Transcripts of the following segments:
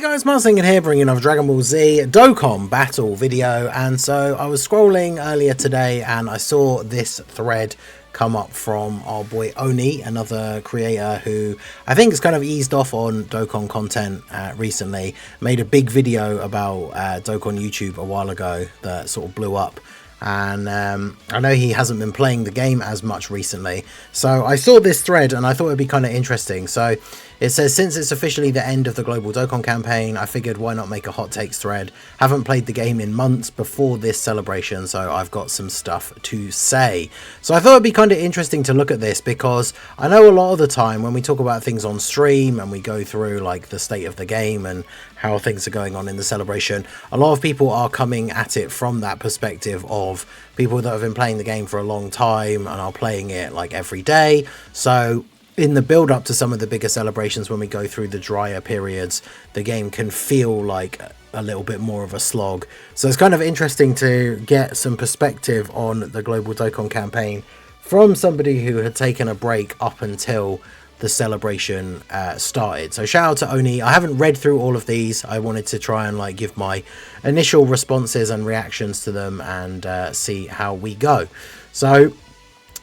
Guys, Marsinger here, bringing another Dragon Ball Z Dokkan battle video. And so I was scrolling earlier today and I saw this thread come up from our boy Oni, another creator who I think has kind of eased off on Dokkan content recently. Made a big video about Dokkan YouTube a while ago that sort of blew up. And I know he hasn't been playing the game as much recently, so I saw this thread and I thought it'd be kind of interesting. So it says, since it's officially the end of the global Dokkan campaign, I figured why not make a hot takes thread. Haven't played the game in months before this celebration, so I've got some stuff to say. So I thought it'd be kind of interesting to look at this, because I know a lot of the time when we talk about things on stream and we go through like the state of the game and how things are going on in the celebration, a lot of people are coming at it from that perspective of people that have been playing the game for a long time and are playing it like every day. So in the build up to some of the bigger celebrations, when we go through the drier periods, the game can feel like a little bit more of a slog. So it's kind of interesting to get some perspective on the global Dokkan campaign from somebody who had taken a break up until the celebration started. So shout out to Oni. I haven't read through all of these. I wanted to try and like give my initial responses and reactions to them and see how we go. So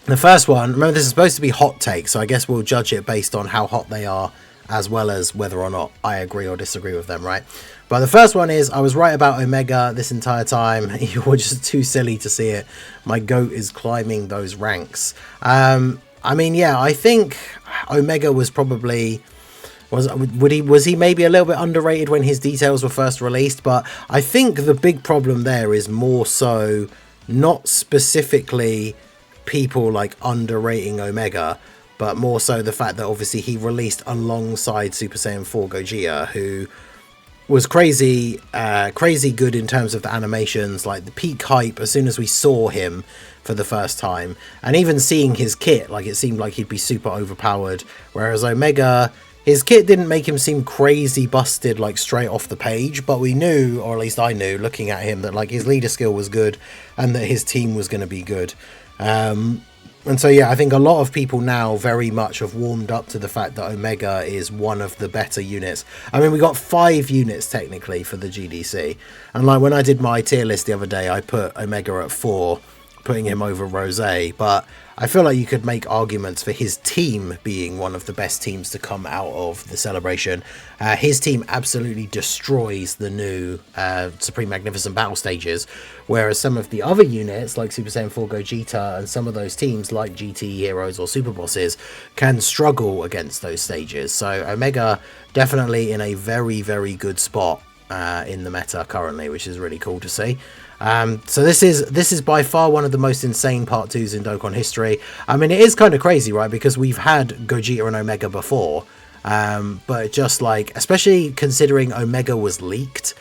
the first one, remember this is supposed to be hot take, so I guess we'll judge it based on how hot they are as well as whether or not I agree or disagree with them, right? But the first one is, I was right about Omega this entire time. You were just too silly to see it. My goat is climbing those ranks. I mean, yeah, I think Omega was probably... Was he maybe a little bit underrated when his details were first released? But I think the big problem there is more so not specifically people like underrating Omega, but more so the fact that obviously he released alongside Super Saiyan 4 Gogeta, who was crazy good in terms of the animations, like the peak hype as soon as we saw him for the first time, and even seeing his kit, like it seemed like he'd be super overpowered, whereas Omega, his kit didn't make him seem crazy busted like straight off the page, but we knew, or at least I knew looking at him, that like his leader skill was good and that his team was going to be good. And so yeah, I think a lot of people now very much have warmed up to the fact that Omega is one of the better units. I mean, we got 5 units technically for the GDC, and like when I did my tier list the other day, I put Omega at 4, putting him over Rosé, but I feel like you could make arguments for his team being one of the best teams to come out of the celebration. His team absolutely destroys the new Supreme Magnificent Battle stages, whereas some of the other units like Super Saiyan 4 Gogeta and some of those teams like GT Heroes or Super Bosses can struggle against those stages. So Omega definitely in a very, very good spot in the meta currently, which is really cool to see. So this is by far one of the most insane part 2s in Dokkan history. I mean, it is kind of crazy, right? Because we've had Gogeta and Omega before, but just like, especially considering Omega was leaked,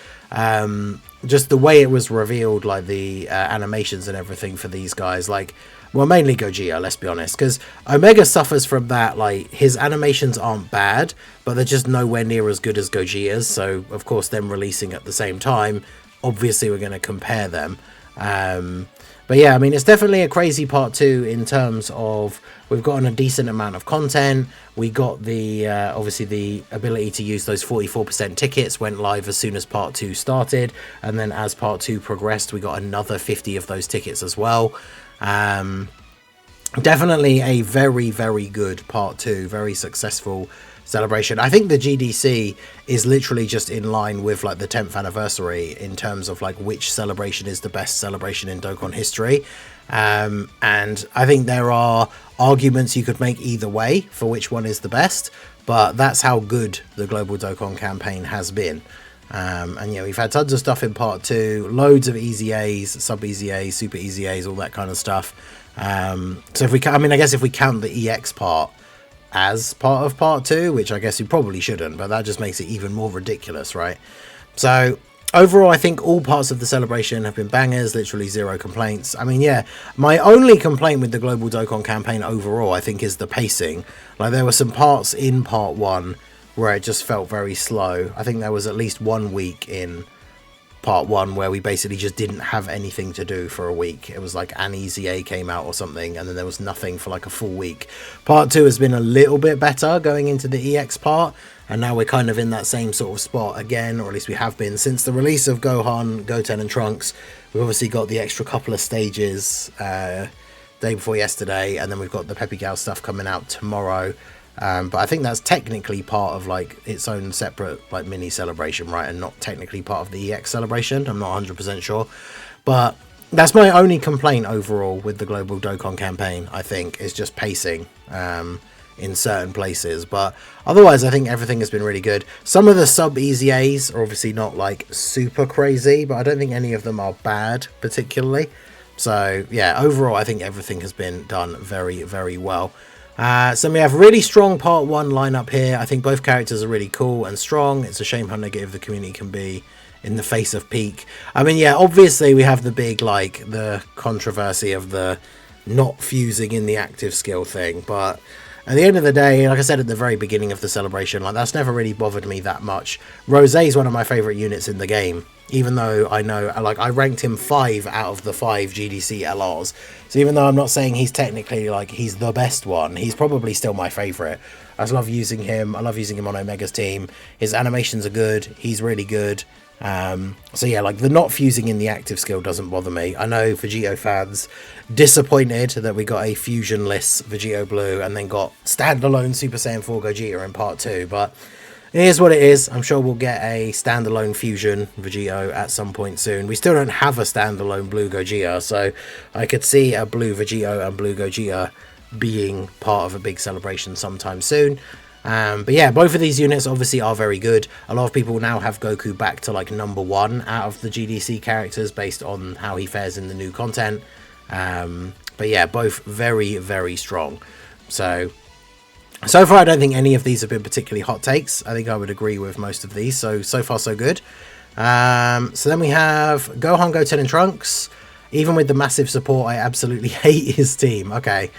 just the way it was revealed, like the animations and everything for these guys, like, well, mainly Gogeta, let's be honest, because Omega suffers from that, like, his animations aren't bad, but they're just nowhere near as good as Gogeta's, so, of course, them releasing at the same time, obviously we're going to compare them. But yeah, I mean, it's definitely a crazy part 2 in terms of we've gotten a decent amount of content. We got the obviously the ability to use those 44% tickets went live as soon as part 2 started, and then as part 2 progressed, we got another 50 of those tickets as well. Definitely a very, very good part 2, very successful celebration. I think the GDC is literally just in line with like the 10th anniversary in terms of like which celebration is the best celebration in Dokkan history. And I think there are arguments you could make either way for which one is the best, but that's how good the global Dokkan campaign has been. And yeah, we've had tons of stuff in part 2, loads of easy A's, sub easy A's, super easy A's, all that kind of stuff. So if we I mean, I guess if we count the EX part as part of part 2, which I guess you probably shouldn't, but that just makes it even more ridiculous, right? So overall, I think all parts of the celebration have been bangers, literally 0 complaints. I mean, yeah, my only complaint with the global Dokkan campaign overall, I think, is the pacing. Like, there were some parts in part 1 where it just felt very slow. I think there was at least 1 week in part 1, where we basically just didn't have anything to do for a week. It was like an EZA came out or something, and then there was nothing for like a full week. Part 2 has been a little bit better going into the EX part, and now we're kind of in that same sort of spot again, or at least we have been since the release of Gohan, Goten and Trunks. We've obviously got the extra couple of stages day before yesterday, and then we've got the Peppy Gal stuff coming out tomorrow. But I think that's technically part of like its own separate like mini celebration, right, and not technically part of the EX celebration. I'm not 100% sure, but that's my only complaint overall with the global Dokkan campaign. I think is just pacing in certain places, but otherwise I think everything has been really good. Some of the sub EZAs are obviously not like super crazy, but I don't think any of them are bad particularly. So yeah, overall I think everything has been done very, very well. So we have really strong part 1 lineup here. I think both characters are really cool and strong. It's a shame how negative the community can be in the face of Peak. I mean, yeah, obviously we have the big, like, the controversy of the not fusing in the active skill thing, but at the end of the day, like I said at the very beginning of the celebration, like that's never really bothered me that much. Rosé is one of my favourite units in the game, even though I know, like, I ranked him 5 out of the 5 GDC LRs. So even though I'm not saying he's technically, like, he's the best one, he's probably still my favourite. I just love using him. I love using him on Omega's team. His animations are good. He's really good. So yeah, like the not fusing in the active skill doesn't bother me. I know Vegito fans disappointed that we got a fusionless Vegito Blue and then got standalone Super Saiyan 4 Gogeta in part 2, but it is what it is. I'm sure we'll get a standalone fusion Vegito at some point soon. We still don't have a standalone blue Gogeta, so I could see a blue Vegito and blue Gogeta being part of a big celebration sometime soon. But yeah, both of these units obviously are very good. A lot of people now have Goku back to like #1 out of the GDC characters based on how he fares in the new content. But yeah, both very, very strong. So far I don't think any of these have been particularly hot takes. I think I would agree with most of these. So far so good. So then we have Gohan, Goten and Trunks. Even with the massive support, I absolutely hate his team. Okay.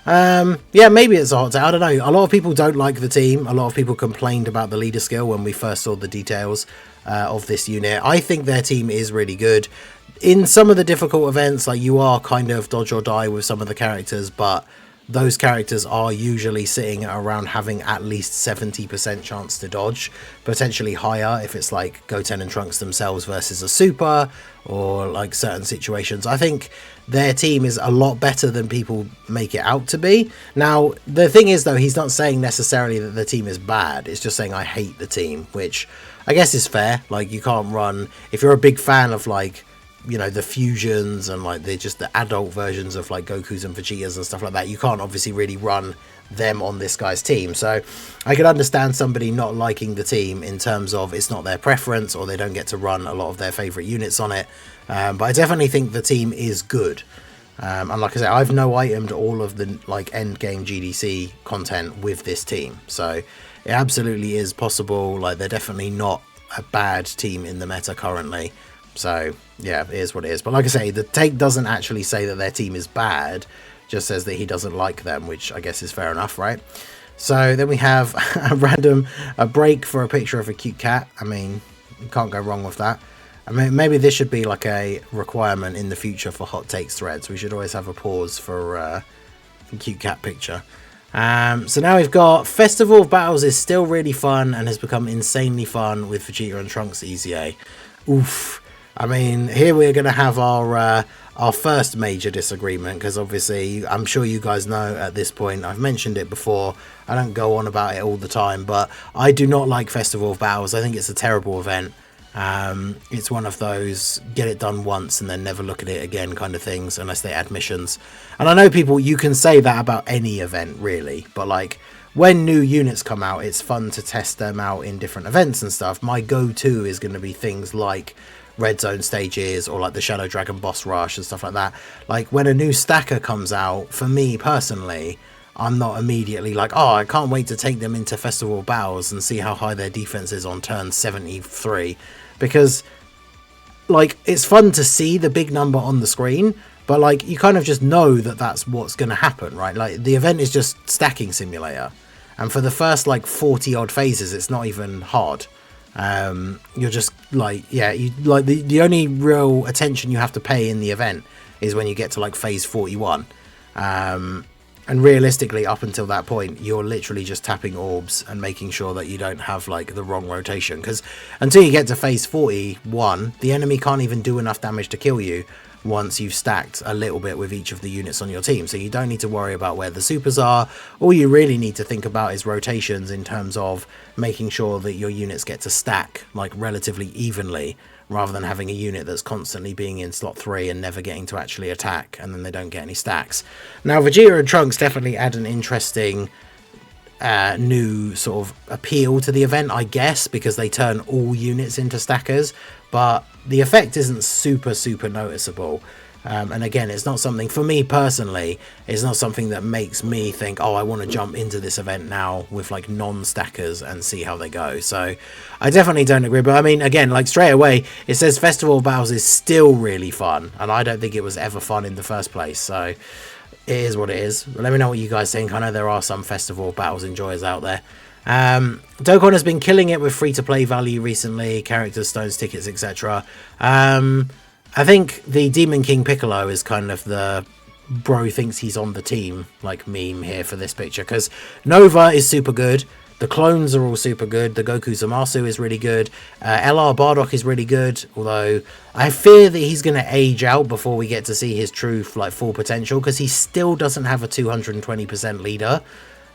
Yeah, maybe it's a hot take. I don't know. A lot of people don't like the team. A lot of people complained about the leader skill when we first saw the details of this unit. I think their team is really good. In some of the difficult events, like you are kind of dodge or die with some of the characters, but those characters are usually sitting around having at least 70% chance to dodge, potentially higher if it's like Goten and Trunks themselves versus a super or like certain situations. I think their team is a lot better than people make it out to be. Now, the thing is though, he's not saying necessarily that the team is bad. It's just saying I hate the team, which I guess is fair. Like you can't run, if you're a big fan of like, you know, the fusions and like they're just the adult versions of like Goku's and Vegetas and stuff like that, you can't obviously really run them on this guy's team. So I could understand somebody not liking the team in terms of it's not their preference or they don't get to run a lot of their favorite units on it. But I definitely think the team is good. And like I said, I've no itemed all of the like end game GDC content with this team, so it absolutely is possible. Like they're definitely not a bad team in the meta currently. So yeah, it is what it is. But like I say, the take doesn't actually say that their team is bad, just says that he doesn't like them, which I guess is fair enough, right? So then we have a break for a picture of a cute cat. I mean, you can't go wrong with that. I mean, maybe this should be like a requirement in the future for hot takes threads. We should always have a pause for a cute cat picture. So now we've got Festival of Battles is still really fun and has become insanely fun with Vegeta and Trunks EZA. Oof. I mean, here we're going to have our first major disagreement, because obviously I'm sure you guys know at this point, I've mentioned it before, I don't go on about it all the time, but I do not like Festival of Battles. I think it's a terrible event. It's one of those get it done once and then never look at it again kind of things, unless they add missions. And I know people, you can say that about any event really, but like when new units come out, it's fun to test them out in different events and stuff. My go-to is going to be things like red zone stages or like the Shadow Dragon boss rush and stuff like that. Like when a new stacker comes out, for me personally, I'm not immediately like, oh, I can't wait to take them into Festival of Battles and see how high their defense is on turn 73, because like it's fun to see the big number on the screen, but like you kind of just know that that's what's going to happen, right? Like the event is just stacking simulator, and for the first like 40 odd phases it's not even hard. You're just like, yeah, you like the only real attention you have to pay in the event is when you get to like phase 41. And realistically, up until that point, you're literally just tapping orbs and making sure that you don't have like the wrong rotation, because until you get to phase 41, the enemy can't even do enough damage to kill you once you've stacked a little bit with each of the units on your team. So you don't need to worry about where the supers are. All you really need to think about is rotations, in terms of making sure that your units get to stack like relatively evenly, rather than having a unit that's constantly being in slot 3 and never getting to actually attack, and then they don't get any stacks. Now, Vegeta and Trunks definitely add an interesting new sort of appeal to the event, I guess, because they turn all units into stackers, but the effect isn't super noticeable. And again, it's not something, for me personally, it's not something that makes me think, oh, I want to jump into this event now with like non-stackers and see how they go. So I definitely don't agree. But I mean, again, like straight away, it says Festival Battles is still really fun, and I don't think it was ever fun in the first place. So it is what it is. Let me know what you guys think. I know there are some Festival Battles enjoyers out there. Dokkan has been killing it with free-to-play value recently, characters, stones, tickets, etc. I think the Demon King Piccolo is kind of the bro thinks he's on the team like meme here for this picture, because Nova is super good, the clones are all super good, the Goku Zamasu is really good, LR Bardock is really good, although I fear that he's going to age out before we get to see his true like full potential, because he still doesn't have a 220% leader.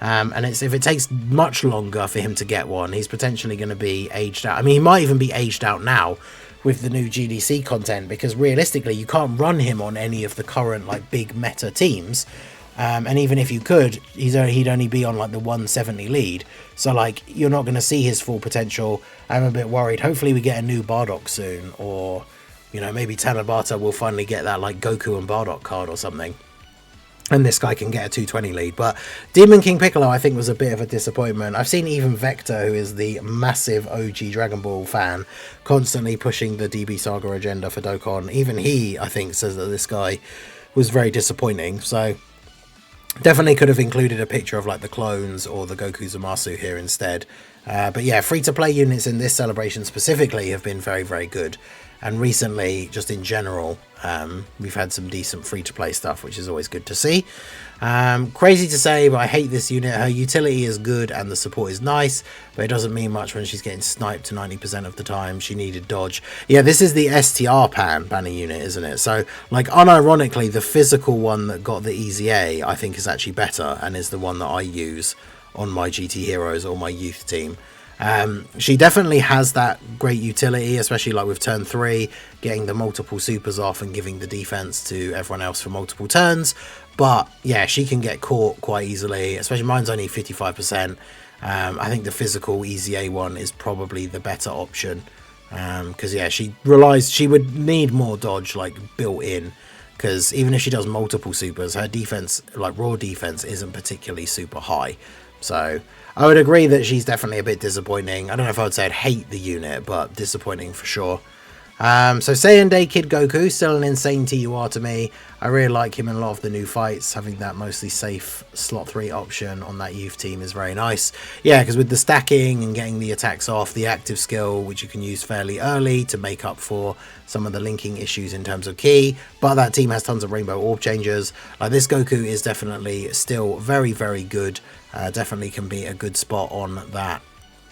And if it takes much longer for him to get one, he's potentially going to be aged out. I mean, he might even be aged out now with the new GDC content, because realistically you can't run him on any of the current like big meta teams, and even if you could, he'd only be on like the 170 lead, so like you're not going to see his full potential. I'm a bit worried. Hopefully we get a new Bardock soon, or you know, maybe Tanabata will finally get that like Goku and Bardock card or something, and this guy can get a 220 lead. But Demon King Piccolo, I think, was a bit of a disappointment. I've seen even Vector, who is the massive OG Dragon Ball fan, constantly pushing the DB Saga agenda for Dokkan. Even he, I think, says that this guy was very disappointing. So definitely could have included a picture of like the clones or the Goku Zamasu here instead. But yeah, free-to-play units in this celebration specifically have been very good. And recently, just in general, we've had some decent free-to-play stuff, which is always good to see. Crazy to say, but I hate this unit. Her utility is good and the support is nice, but it doesn't mean much when she's getting sniped to 90% of the time. She needed dodge. Yeah, this is the STR banner unit, isn't it? So, like, unironically, the physical one that got the EZA, I think, is actually better, and is the one that I use on my GT Heroes or my youth team. She definitely has that great utility, especially like with turn 3, getting the multiple supers off and giving the defense to everyone else for multiple turns. But yeah, she can get caught quite easily, especially mine's only 55%. I think the physical EZA one is probably the better option, because yeah, she would need more dodge like built in, because even if she does multiple supers, her defense, like raw defense, isn't particularly super high. So I would agree that she's definitely a bit disappointing. I don't know if I would say I'd hate the unit, but disappointing for sure. So Saiyan Day Kid Goku, still an insane TUR to me. I really like him in a lot of the new fights. Having that mostly safe slot 3 option on that youth team is very nice. Yeah, because with the stacking and getting the attacks off, the active skill, which you can use fairly early to make up for some of the linking issues in terms of key. But that team has tons of rainbow orb changers. Like, this Goku is definitely still very good. Definitely can be a good spot on that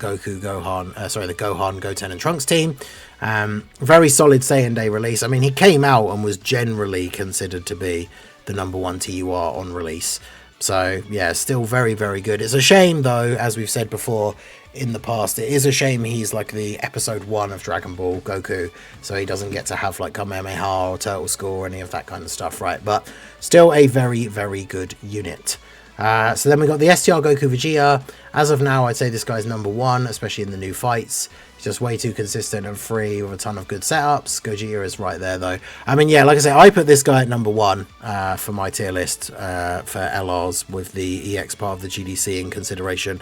Gohan, the Gohan, Goten and Trunks team. Very solid Saiyan Day release. I mean, he came out and was generally considered to be the #1 TUR on release. So yeah, still very good. It's a shame though, as we've said before in the past, it is a shame he's like the episode 1 of Dragon Ball Goku, so he doesn't get to have like Kamehameha or Turtle School or any of that kind of stuff, right? But still a very good unit. So then we got the STR Goku Vegeta. As of now, I'd say this guy's #1, especially in the new fights. He's just way too consistent and free with a ton of good setups. Gogeta is right there, though. I mean, yeah, like I say, I put this guy at #1 for my tier list for LRs with the EX part of the GDC in consideration.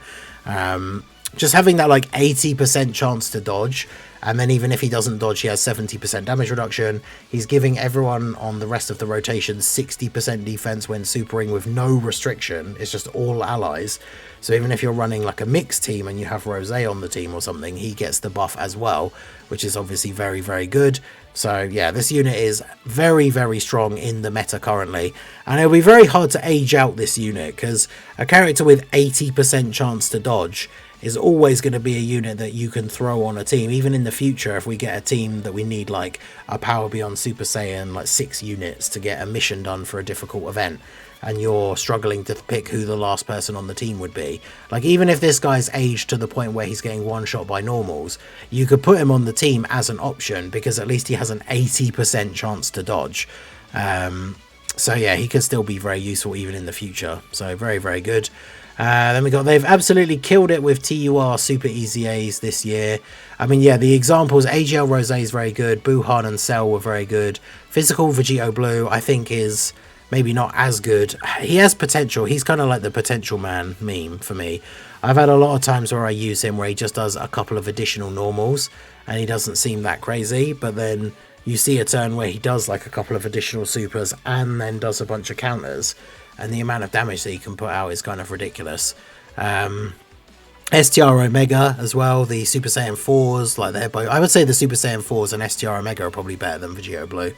just having that like 80% chance to dodge, and then even if he doesn't dodge, he has 70% damage reduction. He's giving everyone on the rest of the rotation 60% defense when supering with no restriction. It's just all allies. So even if you're running like a mixed team and you have Rosé on the team or something, he gets the buff as well, which is obviously very, very good. So yeah, this unit is very, very strong in the meta currently. And it'll be very hard to age out this unit, because a character with 80% chance to dodge is always going to be a unit that you can throw on a team. Even in the future, if we get a team that we need like a Power Beyond Super Saiyan, like 6 units to get a mission done for a difficult event, and you're struggling to pick who the last person on the team would be, like even if this guy's aged to the point where he's getting one shot by normals, you could put him on the team as an option, because at least he has an 80% chance to dodge. So yeah, he can still be very useful even in the future. So very, very good. Then we got, they've absolutely killed it with TUR Super EZAs this year. I mean, yeah, the examples, AGL Rosé is very good, Gohan and Cell were very good. Physical Vegito Blue, I think, is maybe not as good. He has potential. He's kind of like the potential man meme for me. I've had a lot of times where I use him where he just does a couple of additional normals and he doesn't seem that crazy, but then you see a turn where he does like a couple of additional supers and then does a bunch of counters, and the amount of damage that he can put out is kind of ridiculous. STR Omega as well, the Super Saiyan 4s, like they're both, I would say the Super Saiyan 4s and STR Omega are probably better than Vegito Blue.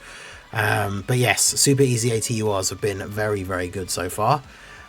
But yes, Super EZA TURs have been very, very good so far.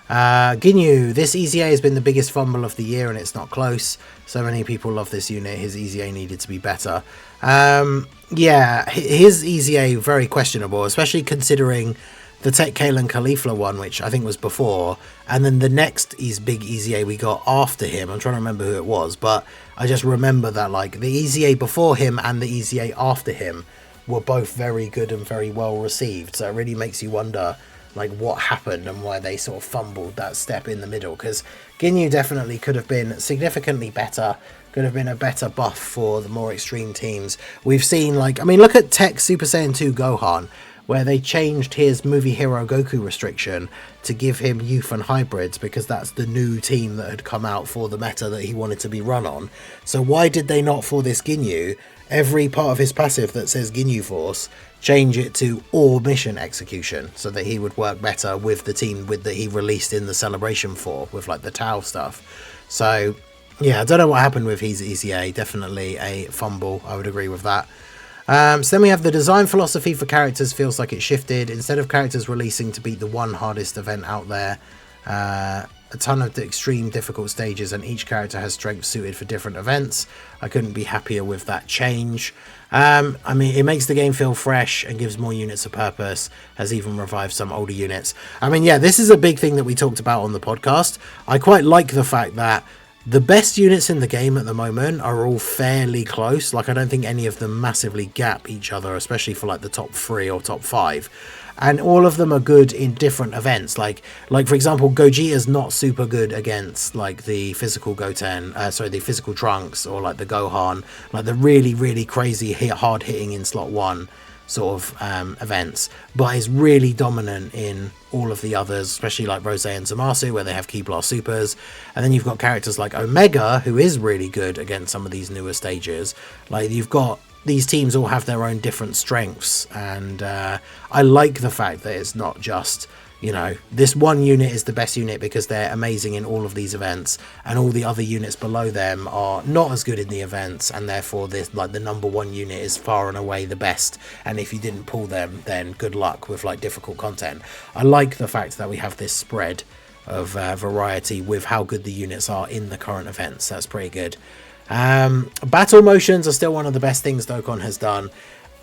Ginyu, this EZA has been the biggest fumble of the year and it's not close. So many people love this unit. His EZA needed to be better. Yeah, his EZA very questionable, especially considering the Tech Kalen Caulifla one, which I think was before, and then the next big EZA we got after him. I'm trying to remember who it was, but I just remember that like the EZA before him and the EZA after him were both very good and very well received. So it really makes you wonder like what happened and why they sort of fumbled that step in the middle, because Ginyu definitely could have been significantly better, could have been a better buff for the more extreme teams. We've seen, like, I mean, look at Tech Super Saiyan 2 Gohan, where they changed his movie hero Goku restriction to give him youth and hybrids, because that's the new team that had come out for the meta that he wanted to be run on. So why did they not, for this Ginyu, every part of his passive that says Ginyu Force, change it to or mission execution, so that he would work better with the team that he released in the celebration for, with like the Tau stuff. So yeah, I don't know what happened with his EZA, definitely a fumble, I would agree with that. So then we have the design philosophy for characters feels like it shifted. Instead of characters releasing to beat the one hardest event out there, a ton of the extreme difficult stages, and each character has strengths suited for different events. I couldn't be happier with that change. I mean, it makes the game feel fresh and gives more units a purpose, has even revived some older units. I mean, yeah, this is a big thing that we talked about on the podcast. I quite like the fact that the best units in the game at the moment are all fairly close. Like, I don't think any of them massively gap each other, especially for like the top 3 or top 5. And all of them are good in different events. Like for example, Gogeta's not super good against like the physical Goten, the physical Trunks, or like the Gohan, like the really, really crazy hard hitting in slot 1 sort of events, but is really dominant in all of the others, especially like Rosé and Zamasu, where they have Key Blast supers. And then you've got characters like Omega, who is really good against some of these newer stages. Like, you've got these teams all have their own different strengths, and I like the fact that it's not just, you know, this one unit is the best unit because they're amazing in all of these events, and all the other units below them are not as good in the events, and therefore this, like, the number 1 unit is far and away the best, and if you didn't pull them, then good luck with like difficult content. I like the fact that we have this spread of variety with how good the units are in the current events. That's pretty good. Battle motions are still one of the best things Dokkan has done.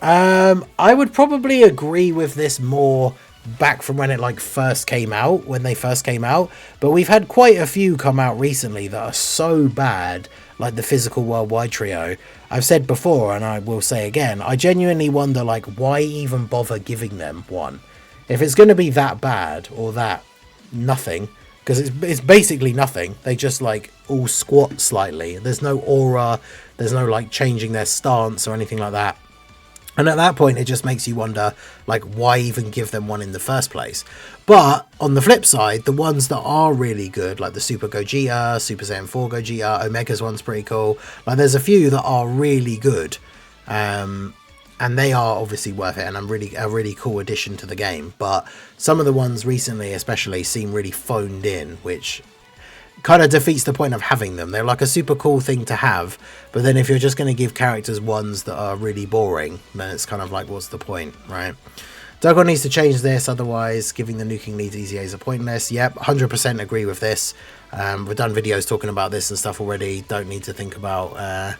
I would probably agree with this more back from when it like first came out, when they first came out, but we've had quite a few come out recently that are so bad, like the physical worldwide trio. I've said before, and I will say again, I genuinely wonder, like, why even bother giving them one if it's going to be that bad, or that nothing, because it's basically nothing. They just like all squat slightly. There's no aura, there's no like changing their stance or anything like that. And at that point, it just makes you wonder, like, why even give them one in the first place? But on the flip side, the ones that are really good, like the Super Gogeta, Super Saiyan 4 Gogeta, Omega's one's pretty cool. Like, there's a few that are really good. And they are obviously worth it, and I'm really a really cool addition to the game. But some of the ones recently, especially, seem really phoned in, which kind of defeats the point of having them. They're like a super cool thing to have, but then if you're just going to give characters ones that are really boring, then it's kind of like, what's the point, right? Dokkan needs to change this, otherwise giving the nuking leads EZAs are pointless. Yep, 100% agree with this. We've done videos talking about this and stuff already. Don't need to think about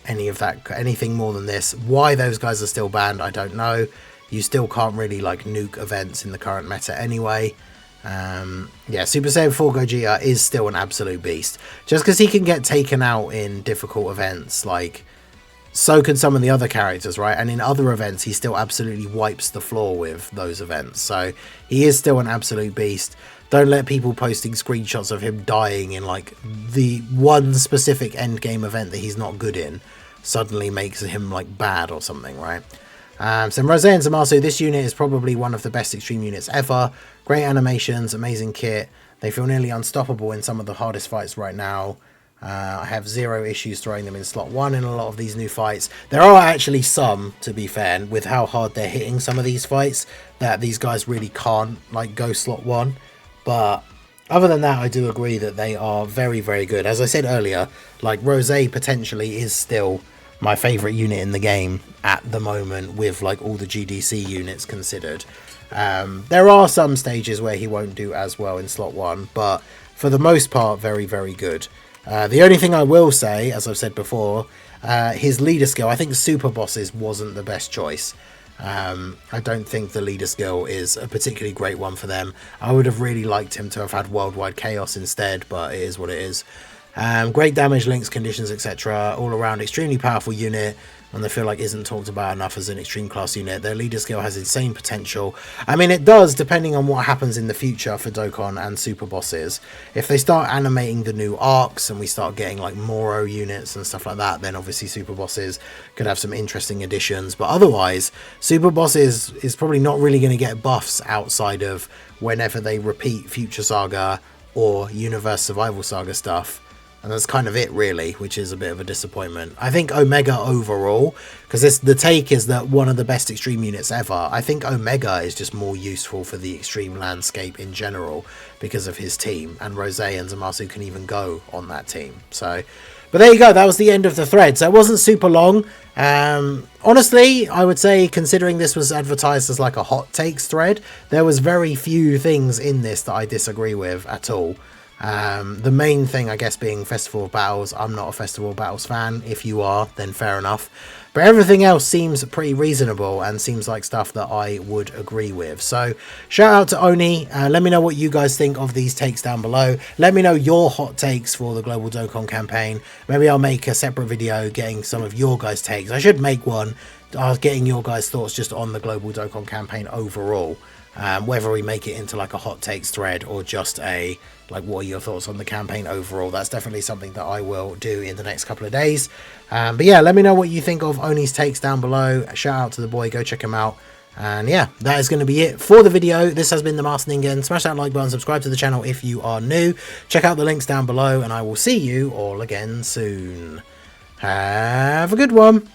anything more than this. Why those guys are still banned, I don't know. You still can't really like nuke events in the current meta anyway. Yeah, Super Saiyan 4 Gogeta is still an absolute beast. Just because he can get taken out in difficult events, like, so can some of the other characters, right? And in other events, he still absolutely wipes the floor with those events. So he is still an absolute beast. Don't let people posting screenshots of him dying in, like, the one specific endgame event that he's not good in suddenly makes him, like, bad or something, right? So Rosé and Zamasu, this unit is probably one of the best extreme units ever. Great animations, amazing kit. They feel nearly unstoppable in some of the hardest fights right now. I have zero issues throwing them in slot 1 in a lot of these new fights. There are actually some, to be fair, with how hard they're hitting some of these fights, that these guys really can't, like, go slot 1. But other than that, I do agree that they are very, very good. As I said earlier, like, Rosé potentially is still my favourite unit in the game at the moment, with like all the GDC units considered. There are some stages where he won't do as well in slot 1, but for the most part, very, very good. The only thing I will say, as I've said before, his leader skill, I think Super Bosses wasn't the best choice. I don't think the leader skill is a particularly great one for them. I would have really liked him to have had Worldwide Chaos instead, but it is what it is. Great damage, links, conditions, etc. All around extremely powerful unit, and I feel like isn't talked about enough as an extreme class unit. Their leader skill has insane potential. I mean, it does, depending on what happens in the future for Dokkan and Super Bosses. If they start animating the new arcs and we start getting like Moro units and stuff like that, then obviously Super Bosses could have some interesting additions. But otherwise, Super Bosses is probably not really going to get buffs outside of whenever they repeat Future Saga or Universe Survival Saga stuff. And that's kind of it, really, which is a bit of a disappointment. I think Omega overall, because the take is that one of the best extreme units ever, I think Omega is just more useful for the extreme landscape in general because of his team. And Rosé and Zamasu can even go on that team. So, but there you go. That was the end of the thread. So it wasn't super long. Honestly, I would say, considering this was advertised as like a hot takes thread, there was very few things in this that I disagree with at all. The main thing, I guess, being Festival of Battles. I'm not a Festival of Battles fan. If you are, then fair enough. But everything else seems pretty reasonable and seems like stuff that I would agree with. So shout out to Oni. Let me know what you guys think of these takes down below. Let me know your hot takes for the Global Dokkan campaign. Maybe I'll make a separate video getting some of your guys' takes. I should make one getting your guys' thoughts just on the Global Dokkan campaign overall. Whether we make it into like a hot takes thread or just a like what are your thoughts on the campaign overall, that's definitely something that I will do in the next couple of days. But yeah, let me know what you think of Oni's takes down below. Shout out to the boy, go check him out. And yeah, that is going to be it for the video. This has been the Master Ningen. Smash that like button, subscribe to the channel if you are new. Check out the links down below, and I will see you all again soon. Have a good one.